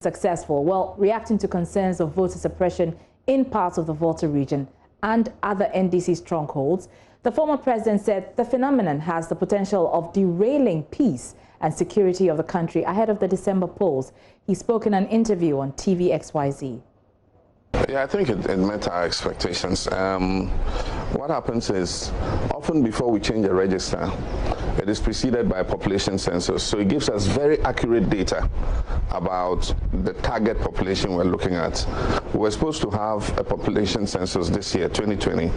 successful? Well, reacting to concerns of voter suppression in parts of the Volta region and other NDC strongholds, the former president said the phenomenon has the potential of derailing peace and security of the country ahead of the December polls. He spoke in an interview on TV XYZ. Yeah, I think it met our expectations. What happens is, often before we change a register, it is preceded by a population census. So it gives us very accurate data about the target population we're looking at. We're supposed to have a population census this year, 2020,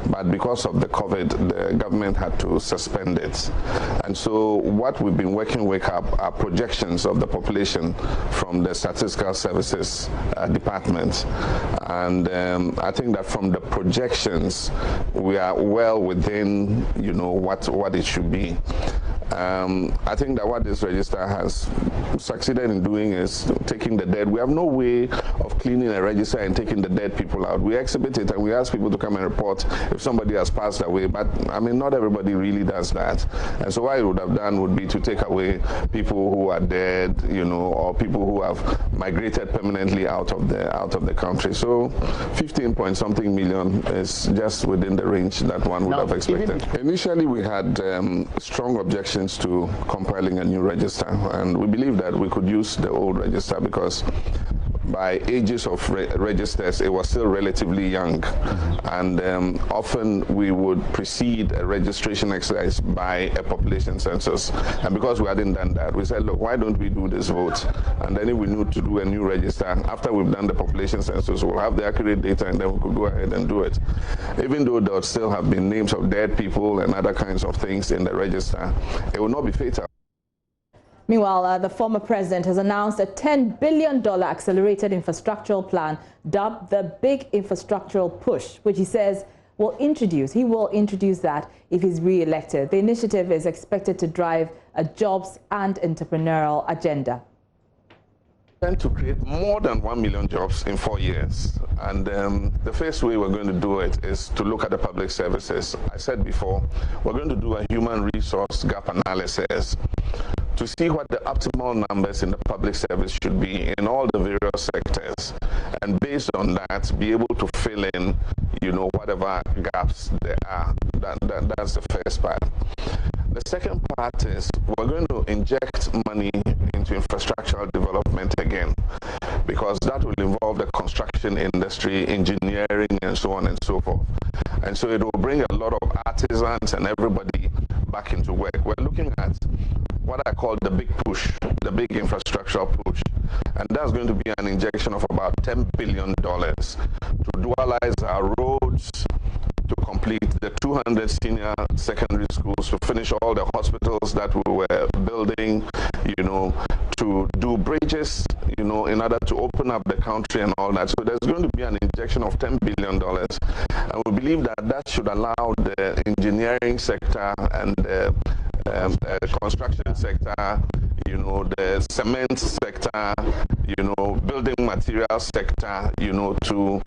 but because of the COVID, the government had to suspend it. And so what we've been working with are projections of the population from the Statistical Services Department. And I think that from the projections, we are well within, what it should be. I think that what this register has succeeded in doing is taking the dead. We have no way of cleaning a register and taking the dead people out. We exhibit it and we ask people to come and report if somebody has passed away, but I mean, not everybody really does that. And so what it would have done would be to take away people who are dead, or people who have migrated permanently out of the country. So 15-point-something million is just within the range that one would have expected. Initially, we had strong objections to compiling a new register, and we believe that we could use the old register because by ages of registers, it was still relatively young. And often we would precede a registration exercise by a population census. And because we hadn't done that, we said, look, why don't we do this vote? And then if we need to do a new register, after we've done the population census, we'll have the accurate data and then we could go ahead and do it. Even though there would still have been names of dead people and other kinds of things in the register, it will not be fatal. Meanwhile, the former president has announced a $10 billion accelerated infrastructural plan dubbed the Big Infrastructural Push, which he says he will introduce that if he's re-elected. The initiative is expected to drive a jobs and entrepreneurial agenda. To create more than 1 million jobs in 4 years. And the first way we're going to do it is to look at the public services. I said before, we're going to do a human resource gap analysis to see what the optimal numbers in the public service should be in all the various sectors. And based on that, be able to fill in, whatever gaps there are. That's the first part. The second part is we're going to inject money into infrastructural development again, because that will involve the construction industry, engineering, and so on and so forth. And so it will bring a lot of artisans and everybody back into work. We're looking at what I call the big push, the big infrastructural push. And that's going to be an injection of about $10 billion to dualize our roads, to complete the 200 senior secondary schools, to finish all the hospitals that we were building, to do bridges, in order to open up the country and all that. So there's going to be an injection of $10 billion. And we believe that that should allow the engineering sector and the construction sector, the cement sector, building material sector, to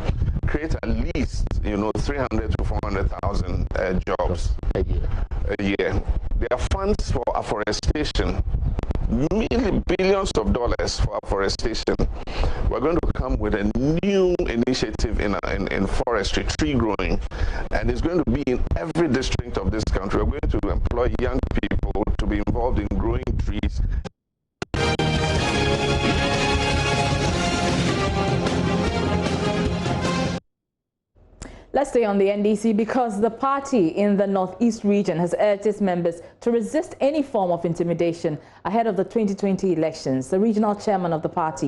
create at least, 300 to 400,000 jobs a year. There are funds for afforestation, billions of dollars for afforestation. We're going to come with a new initiative in forestry, tree growing, and it's going to be in every district of this country. We're going to employ young people to be involved in growing trees. Let's stay on the NDC because the party in the Northeast region has urged its members to resist any form of intimidation ahead of the 2020 elections. The regional chairman of the party,